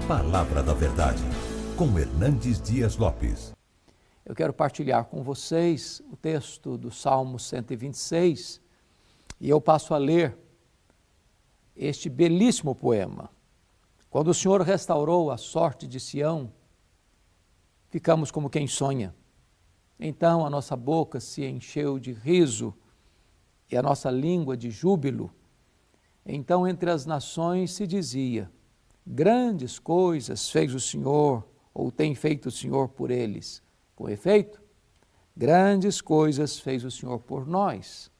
Palavra da Verdade, com Hernandes Dias Lopes. Eu quero partilhar com vocês o texto do Salmo 126 e eu passo a ler este belíssimo poema. Quando o Senhor restaurou a sorte de Sião, ficamos como quem sonha. Então a nossa boca se encheu de riso e a nossa língua de júbilo. Então entre as nações se dizia: grandes coisas fez o Senhor, ou tem feito o Senhor por eles. Com efeito, grandes coisas fez o Senhor por nós.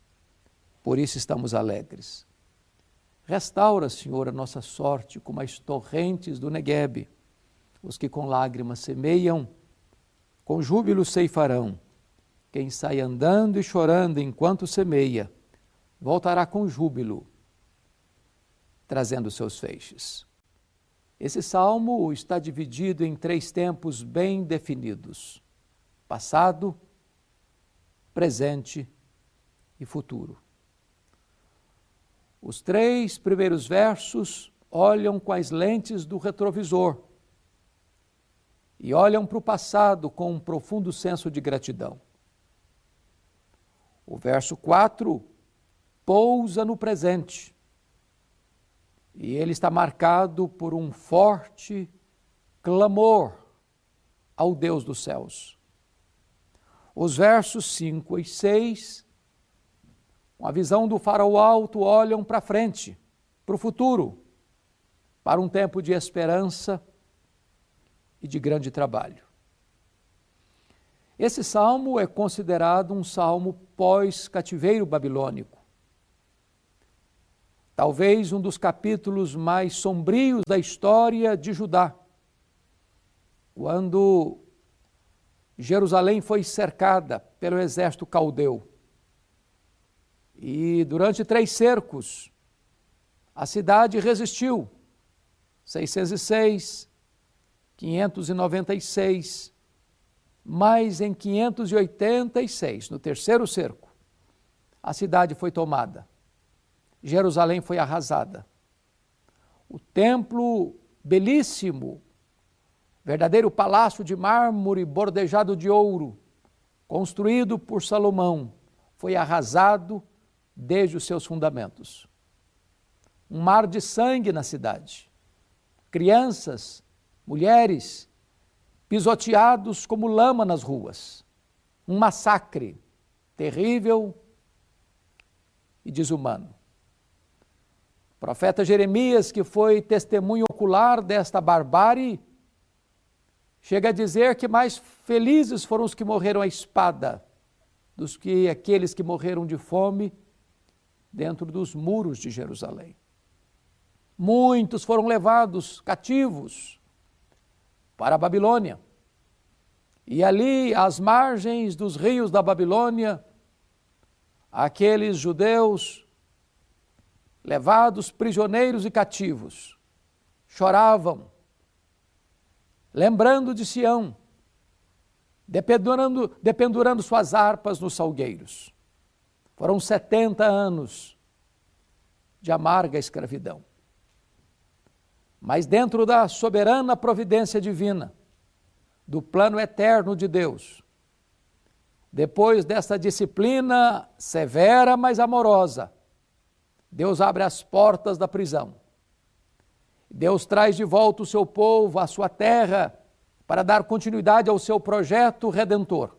Por isso estamos alegres. Restaura, Senhor, a nossa sorte como as torrentes do Neguebe. Os que com lágrimas semeiam, com júbilo ceifarão. Quem sai andando e chorando enquanto semeia, voltará com júbilo, trazendo seus feixes. Esse salmo está dividido em 3 tempos bem definidos: passado, presente e futuro. Os 3 primeiros versos olham com as lentes do retrovisor e olham para o passado com um profundo senso de gratidão. O verso 4 pousa no presente e ele está marcado por um forte clamor ao Deus dos céus. Os versos 5 e 6, com a visão do farol alto, olham para frente, para o futuro, para um tempo de esperança e de grande trabalho. Esse salmo é considerado um salmo pós-cativeiro babilônico. Talvez um dos capítulos mais sombrios da história de Judá, quando Jerusalém foi cercada pelo exército caldeu. E durante 3 cercos, a cidade resistiu. 606, 596, mas em 586, no 3º cerco, a cidade foi tomada. Jerusalém foi arrasada. O templo belíssimo, verdadeiro palácio de mármore bordejado de ouro, construído por Salomão, foi arrasado desde os seus fundamentos. Um mar de sangue na cidade. Crianças, mulheres, pisoteados como lama nas ruas. Um massacre terrível e desumano. O profeta Jeremias, que foi testemunho ocular desta barbárie, chega a dizer que mais felizes foram os que morreram à espada do que aqueles que morreram de fome dentro dos muros de Jerusalém. Muitos foram levados cativos para a Babilônia. E ali, às margens dos rios da Babilônia, aqueles judeus levados prisioneiros e cativos choravam, lembrando de Sião, dependurando suas harpas nos salgueiros. Foram 70 anos de amarga escravidão. Mas dentro da soberana providência divina, do plano eterno de Deus, depois dessa disciplina severa, mas amorosa, Deus abre as portas da prisão. Deus traz de volta o seu povo, a sua terra, para dar continuidade ao seu projeto redentor.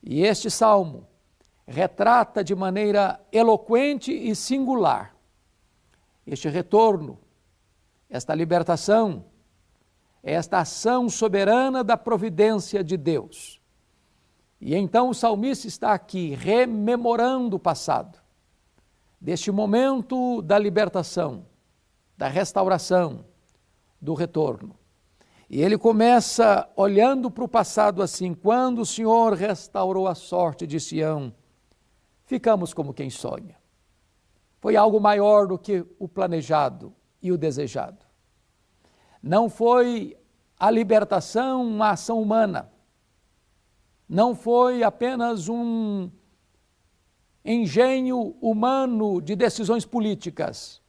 E este salmo retrata de maneira eloquente e singular este retorno, esta libertação, esta ação soberana da providência de Deus. E então o salmista está aqui rememorando o passado, deste momento da libertação, da restauração, do retorno. E ele começa olhando para o passado assim: quando o Senhor restaurou a sorte de Sião, ficamos como quem sonha. Foi algo maior do que o planejado e o desejado. Não foi a libertação uma ação humana. Não foi apenas um engenho humano de decisões políticas.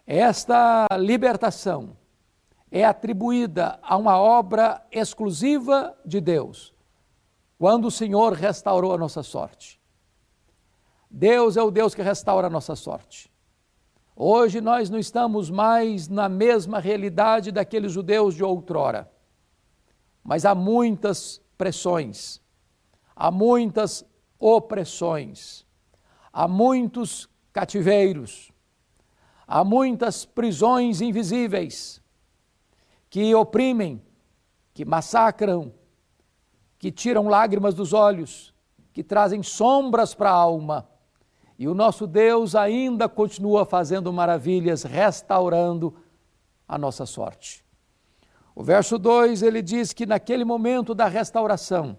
Esta libertação é atribuída a uma obra exclusiva de Deus, quando o Senhor restaurou a nossa sorte. Deus é o Deus que restaura a nossa sorte. Hoje nós não estamos mais na mesma realidade daqueles judeus de outrora, mas há muitas pressões, há muitas opressões, há muitos cativeiros, há muitas prisões invisíveis que oprimem, que massacram, que tiram lágrimas dos olhos, que trazem sombras para a alma. E o nosso Deus ainda continua fazendo maravilhas, restaurando a nossa sorte. O verso 2, ele diz que naquele momento da restauração,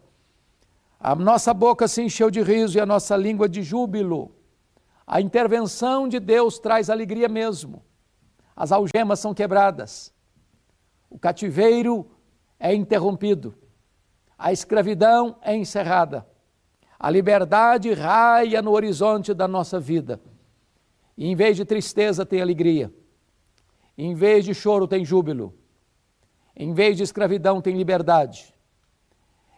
a nossa boca se encheu de riso e a nossa língua de júbilo. A intervenção de Deus traz alegria mesmo. As algemas são quebradas. O cativeiro é interrompido. A escravidão é encerrada. A liberdade raia no horizonte da nossa vida. E em vez de tristeza tem alegria. Em vez de choro tem júbilo. Em vez de escravidão tem liberdade.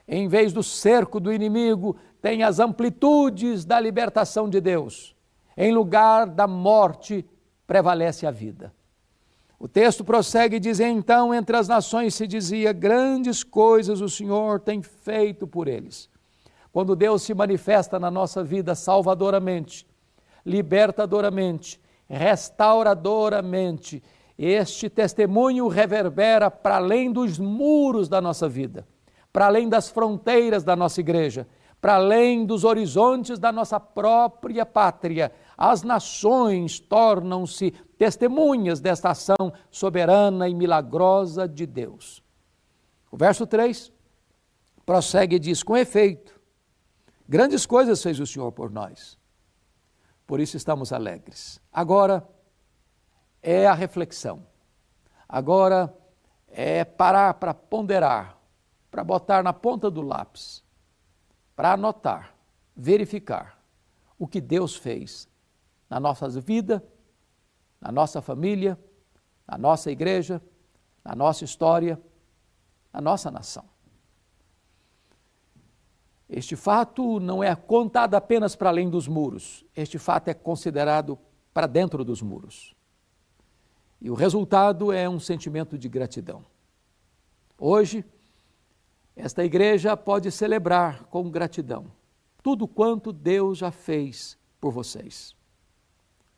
Em vez do cerco do inimigo tem as amplitudes da libertação de Deus. Em lugar da morte prevalece a vida. O texto prossegue e diz: então entre as nações se dizia, grandes coisas o Senhor tem feito por eles. Quando Deus se manifesta na nossa vida salvadoramente, libertadoramente, restauradoramente, este testemunho reverbera para além dos muros da nossa vida, para além das fronteiras da nossa igreja, para além dos horizontes da nossa própria pátria. As nações tornam-se testemunhas desta ação soberana e milagrosa de Deus. O verso 3 prossegue e diz: com efeito, grandes coisas fez o Senhor por nós, por isso estamos alegres. Agora é a reflexão, agora é parar para ponderar, para botar na ponta do lápis, para anotar, verificar o que Deus fez na nossa vida, na nossa família, na nossa igreja, na nossa história, na nossa nação. Este fato não é contado apenas para além dos muros, este fato é considerado para dentro dos muros. E o resultado é um sentimento de gratidão. Hoje, esta igreja pode celebrar com gratidão tudo quanto Deus já fez por vocês.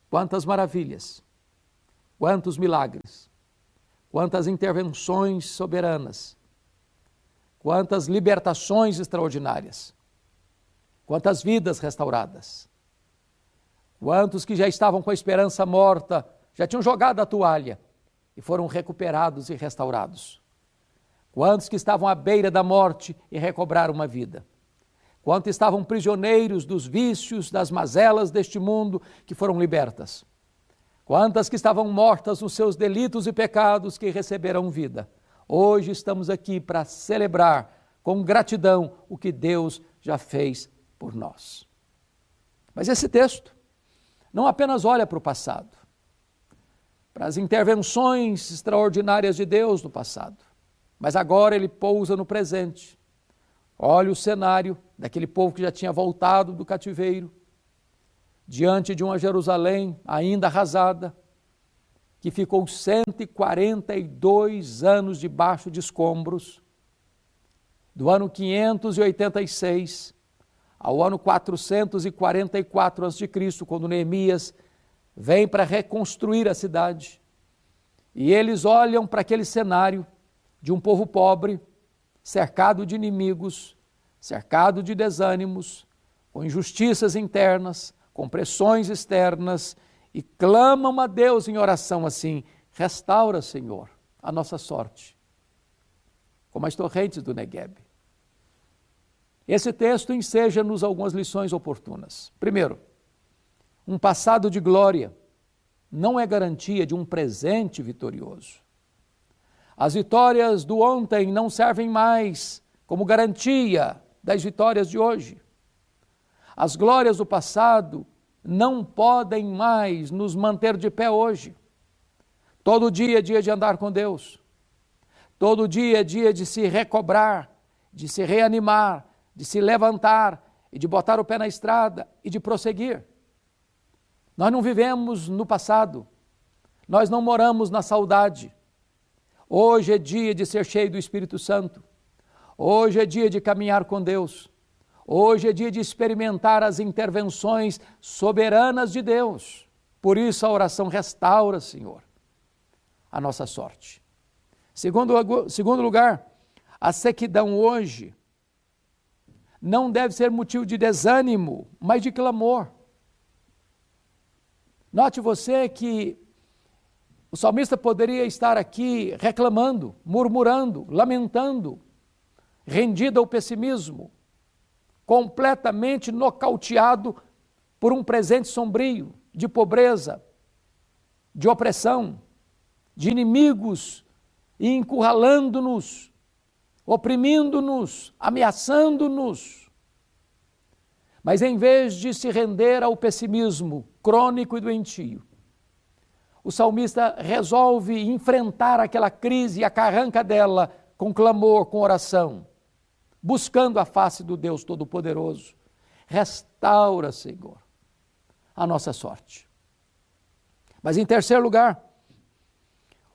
Quantas maravilhas, quantos milagres, quantas intervenções soberanas, quantas libertações extraordinárias, quantas vidas restauradas, quantos que já estavam com a esperança morta, já tinham jogado a toalha e foram recuperados e restaurados. Quantos que estavam à beira da morte e recobraram uma vida. Quantos estavam prisioneiros dos vícios, das mazelas deste mundo que foram libertas. Quantas que estavam mortas nos seus delitos e pecados que receberam vida. Hoje estamos aqui para celebrar com gratidão o que Deus já fez por nós. Mas esse texto não apenas olha para o passado, para as intervenções extraordinárias de Deus no passado, mas agora ele pousa no presente. Olha o cenário daquele povo que já tinha voltado do cativeiro, diante de uma Jerusalém ainda arrasada, que ficou 142 anos debaixo de escombros, do ano 586 ao ano 444 a.C., quando Neemias vem para reconstruir a cidade. E eles olham para aquele cenário de um povo pobre, cercado de inimigos, cercado de desânimos, com injustiças internas, com pressões externas, e clamam a Deus em oração assim: restaura, Senhor, a nossa sorte, como as torrentes do Negueb. Esse texto enseja-nos algumas lições oportunas. Primeiro, um passado de glória não é garantia de um presente vitorioso. As vitórias do ontem não servem mais como garantia das vitórias de hoje. As glórias do passado não podem mais nos manter de pé hoje. Todo dia é dia de andar com Deus. Todo dia é dia de se recobrar, de se reanimar, de se levantar e de botar o pé na estrada e de prosseguir. Nós não vivemos no passado, nós não moramos na saudade. Hoje é dia de ser cheio do Espírito Santo. Hoje é dia de caminhar com Deus. Hoje é dia de experimentar as intervenções soberanas de Deus. Por isso a oração restaura, Senhor, a nossa sorte. Segundo lugar, a sequidão hoje não deve ser motivo de desânimo, mas de clamor. Note você que o salmista poderia estar aqui reclamando, murmurando, lamentando, rendido ao pessimismo, completamente nocauteado por um presente sombrio, de pobreza, de opressão, de inimigos e encurralando-nos, oprimindo-nos, ameaçando-nos. Mas em vez de se render ao pessimismo crônico e doentio, o salmista resolve enfrentar aquela crise e a carranca dela com clamor, com oração, buscando a face do Deus Todo-Poderoso. Restaura, Senhor, a nossa sorte. Mas em terceiro lugar,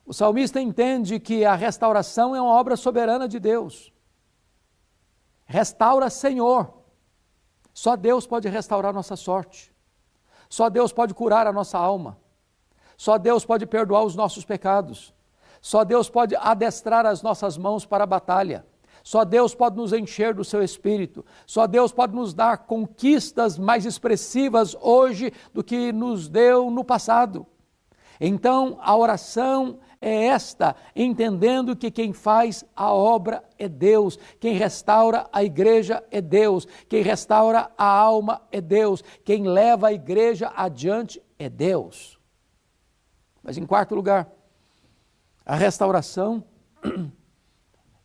o salmista entende que a restauração é uma obra soberana de Deus. Restaura, Senhor. Só Deus pode restaurar a nossa sorte. Só Deus pode curar a nossa alma. Só Deus pode perdoar os nossos pecados. Só Deus pode adestrar as nossas mãos para a batalha. Só Deus pode nos encher do seu Espírito. Só Deus pode nos dar conquistas mais expressivas hoje do que nos deu no passado. Então, a oração é esta, entendendo que quem faz a obra é Deus, quem restaura a igreja é Deus, quem restaura a alma é Deus, quem leva a igreja adiante é Deus. Mas em quarto lugar, a restauração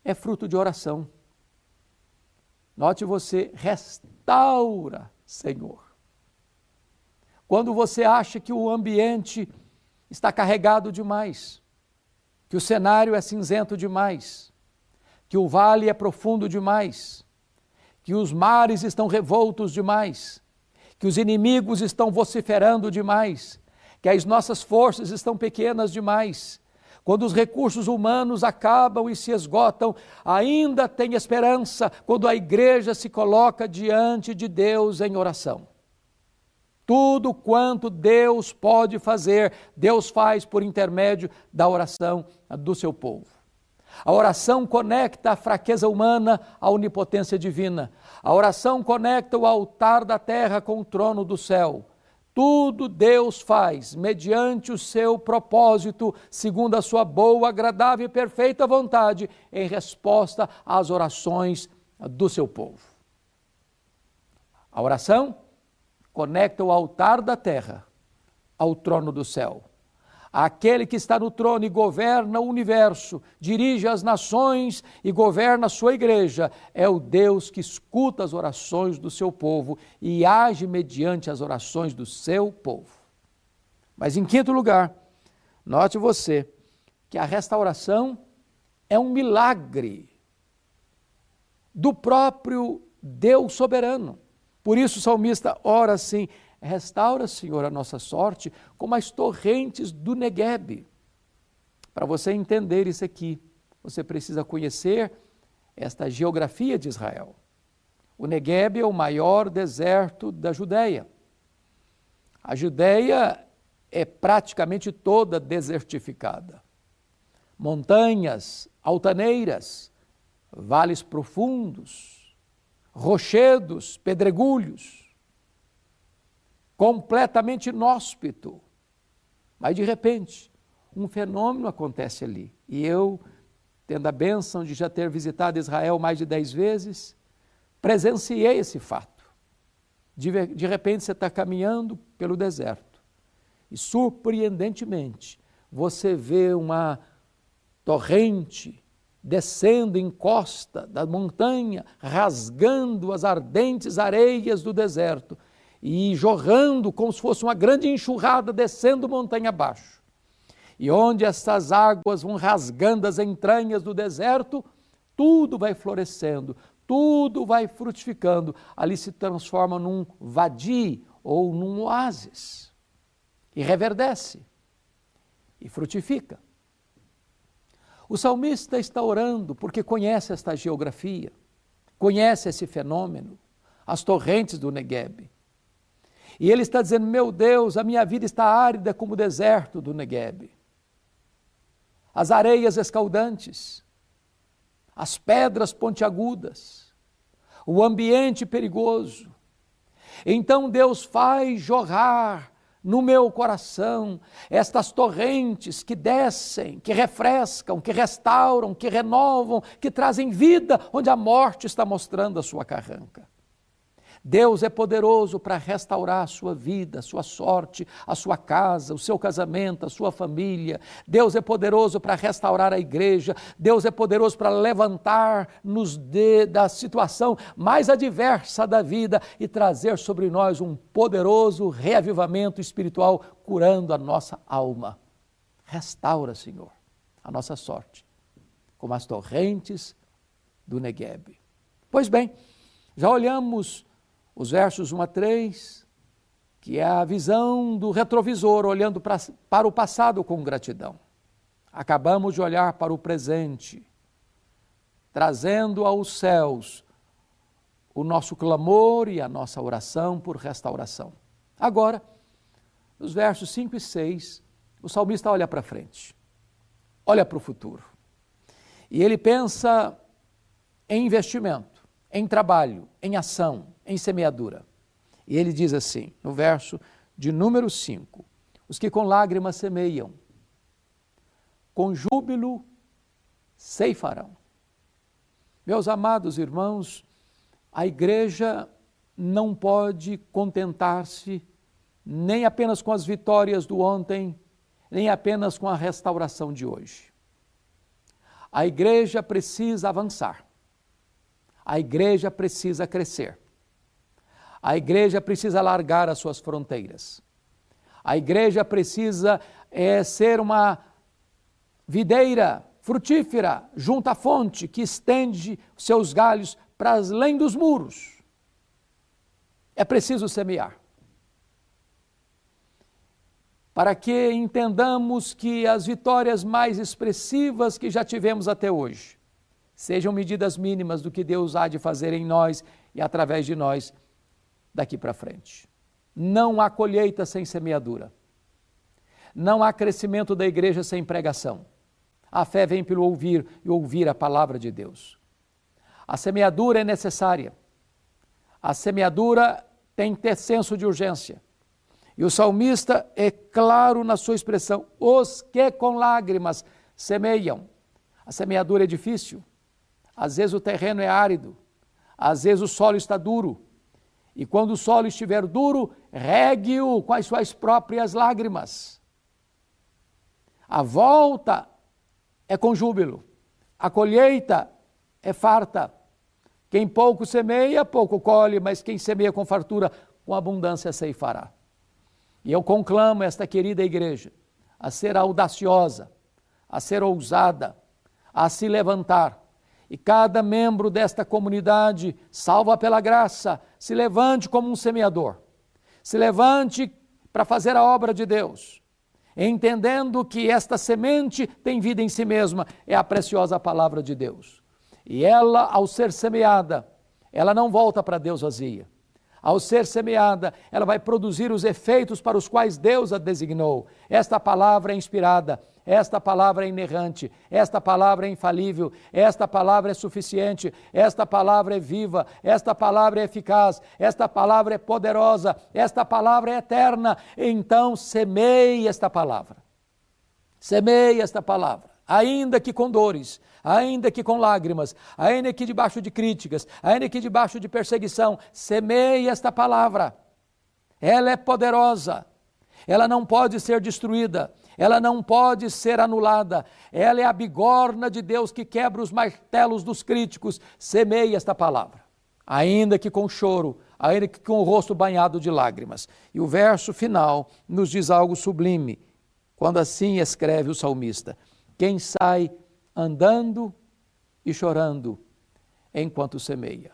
é fruto de oração. Note você, restaura, Senhor. Quando você acha que o ambiente está carregado demais, que o cenário é cinzento demais, que o vale é profundo demais, que os mares estão revoltos demais, que os inimigos estão vociferando demais, que as nossas forças estão pequenas demais. Quando os recursos humanos acabam e se esgotam, ainda tem esperança quando a igreja se coloca diante de Deus em oração. Tudo quanto Deus pode fazer, Deus faz por intermédio da oração do seu povo. A oração conecta a fraqueza humana à onipotência divina. A oração conecta o altar da terra com o trono do céu. Tudo Deus faz mediante o seu propósito, segundo a sua boa, agradável e perfeita vontade, em resposta às orações do seu povo. A oração conecta o altar da terra ao trono do céu. Aquele que está no trono e governa o universo, dirige as nações e governa a sua igreja, é o Deus que escuta as orações do seu povo e age mediante as orações do seu povo. Mas em quinto lugar, note você que a restauração é um milagre do próprio Deus soberano. Por isso o salmista ora assim: restaura, Senhor, a nossa sorte como as torrentes do Neguebe. Para você entender isso aqui, você precisa conhecer esta geografia de Israel. O Neguebe é o maior deserto da Judeia. A Judeia é praticamente toda desertificada. Montanhas, altaneiras, vales profundos, rochedos, pedregulhos, completamente inóspito. Mas de repente, um fenômeno acontece ali. E eu, tendo a bênção de já ter visitado Israel mais de 10 vezes, presenciei esse fato. De repente você está caminhando pelo deserto e, surpreendentemente, você vê uma torrente descendo em costa da montanha, rasgando as ardentes areias do deserto e jorrando como se fosse uma grande enxurrada descendo montanha abaixo. E onde essas águas vão rasgando as entranhas do deserto, tudo vai florescendo, tudo vai frutificando. Ali se transforma num vadi ou num oásis. E reverdece. E frutifica. O salmista está orando porque conhece esta geografia, conhece esse fenômeno, as torrentes do Negueb. E ele está dizendo, meu Deus, a minha vida está árida como o deserto do Negueb. As areias escaldantes, as pedras pontiagudas, o ambiente perigoso. Então Deus faz jorrar no meu coração estas torrentes que descem, que refrescam, que restauram, que renovam, que trazem vida onde a morte está mostrando a sua carranca. Deus é poderoso para restaurar a sua vida, a sua sorte, a sua casa, o seu casamento, a sua família. Deus é poderoso para restaurar a igreja. Deus é poderoso para levantar-nos da situação mais adversa da vida e trazer sobre nós um poderoso reavivamento espiritual, curando a nossa alma. Restaura, Senhor, a nossa sorte, como as torrentes do Negueb. Pois bem, já olhamos os versos 1 a 3, que é a visão do retrovisor, olhando para o passado com gratidão. Acabamos de olhar para o presente, trazendo aos céus o nosso clamor e a nossa oração por restauração. Agora, nos versos 5 e 6, o salmista olha para frente, olha para o futuro. E ele pensa em investimento, em trabalho, em ação, em semeadura. E ele diz assim, no verso de número 5, os que com lágrimas semeiam, com júbilo ceifarão. Meus amados irmãos, a igreja não pode contentar-se nem apenas com as vitórias do ontem, nem apenas com a restauração de hoje. A igreja precisa avançar. A igreja precisa crescer. A igreja precisa alargar as suas fronteiras. A igreja precisa ser uma videira frutífera junto à fonte que estende seus galhos para além dos muros. É preciso semear. Para que entendamos que as vitórias mais expressivas que já tivemos até hoje sejam medidas mínimas do que Deus há de fazer em nós e através de nós daqui para frente. Não há colheita sem semeadura. Não há crescimento da igreja sem pregação. A fé vem pelo ouvir e ouvir a palavra de Deus. A semeadura é necessária. A semeadura tem que ter senso de urgência. E o salmista é claro na sua expressão, os que com lágrimas semeiam. A semeadura é difícil. Às vezes o terreno é árido, às vezes o solo está duro. E quando o solo estiver duro, regue-o com as suas próprias lágrimas. A volta é com júbilo, a colheita é farta. Quem pouco semeia, pouco colhe, mas quem semeia com fartura, com abundância ceifará. E eu conclamo esta querida igreja a ser audaciosa, a ser ousada, a se levantar. E cada membro desta comunidade, salva pela graça, se levante como um semeador. Se levante para fazer a obra de Deus, entendendo que esta semente tem vida em si mesma, é a preciosa palavra de Deus. E ela, ao ser semeada, ela não volta para Deus vazia. Ao ser semeada, ela vai produzir os efeitos para os quais Deus a designou. Esta palavra é inspirada, esta palavra é inerrante, esta palavra é infalível, esta palavra é suficiente, esta palavra é viva, esta palavra é eficaz, esta palavra é poderosa, esta palavra é eterna. Então semeie esta palavra. Semeie esta palavra, ainda que com dores, ainda que com lágrimas, ainda que debaixo de críticas, ainda que debaixo de perseguição, semeie esta palavra. Ela é poderosa, ela não pode ser destruída, ela não pode ser anulada, ela é a bigorna de Deus que quebra os martelos dos críticos. Semeie esta palavra, ainda que com choro, ainda que com o rosto banhado de lágrimas. E o verso final nos diz algo sublime, quando assim escreve o salmista: quem sai andando e chorando enquanto semeia.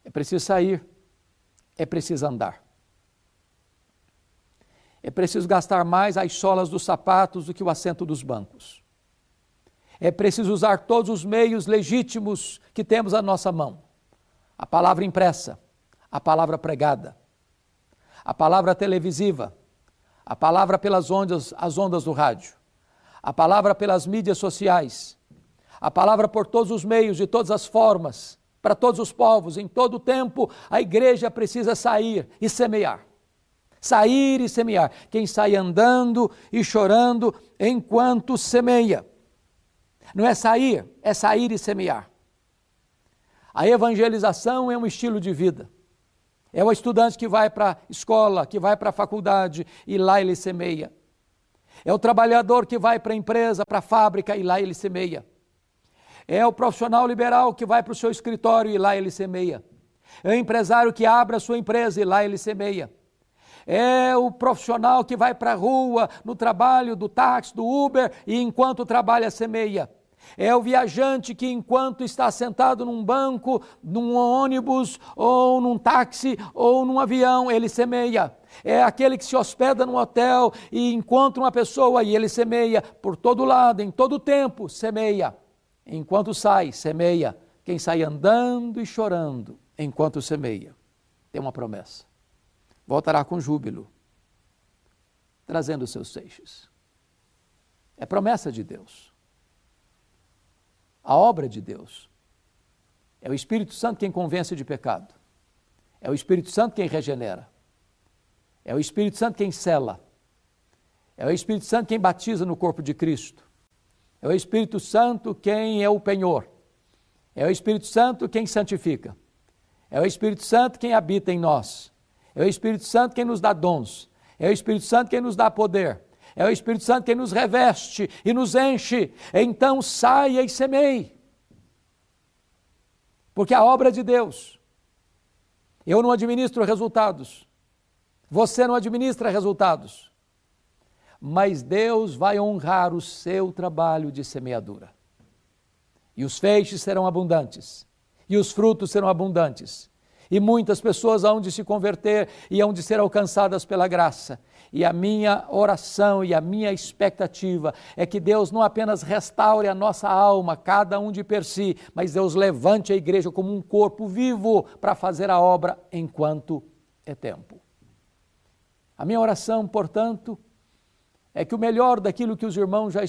É preciso sair, é preciso andar. É preciso gastar mais as solas dos sapatos do que o assento dos bancos. É preciso usar todos os meios legítimos que temos à nossa mão. A palavra impressa, a palavra pregada, a palavra televisiva, a palavra pelas ondas, as ondas do rádio, a palavra pelas mídias sociais, a palavra por todos os meios, de todas as formas, para todos os povos, em todo o tempo. A igreja precisa sair e semear. Sair e semear. Quem sai andando e chorando enquanto semeia. Não é sair e semear. A evangelização é um estilo de vida. É o estudante que vai para a escola, que vai para a faculdade e lá ele semeia. É o trabalhador que vai para a empresa, para a fábrica e lá ele semeia. É o profissional liberal que vai para o seu escritório e lá ele semeia. É o empresário que abre a sua empresa e lá ele semeia. É o profissional que vai para a rua, no trabalho, do táxi, do Uber, e enquanto trabalha, semeia. É o viajante que, enquanto está sentado num banco, num ônibus, ou num táxi, ou num avião, ele semeia. É aquele que se hospeda num hotel e encontra uma pessoa e ele semeia. Por todo lado, em todo tempo, semeia. Enquanto sai, semeia. Quem sai andando e chorando, enquanto semeia, tem uma promessa. Voltará com júbilo, trazendo os seus feixes. É promessa de Deus. A obra de Deus. É o Espírito Santo quem convence de pecado. É o Espírito Santo quem regenera. É o Espírito Santo quem sela. É o Espírito Santo quem batiza no corpo de Cristo. É o Espírito Santo quem é o penhor. É o Espírito Santo quem santifica. É o Espírito Santo quem habita em nós. É o Espírito Santo quem nos dá dons. É o Espírito Santo quem nos dá poder. É o Espírito Santo quem nos reveste e nos enche. Então saia e semeie. Porque a obra é de Deus. Eu não administro resultados. Você não administra resultados. Mas Deus vai honrar o seu trabalho de semeadura. E os feixes serão abundantes. E os frutos serão abundantes. E muitas pessoas hão de se converter e hão de ser alcançadas pela graça. E a minha oração e a minha expectativa é que Deus não apenas restaure a nossa alma, cada um de per si, mas Deus levante a igreja como um corpo vivo para fazer a obra enquanto é tempo. A minha oração, portanto, é que o melhor daquilo que os irmãos já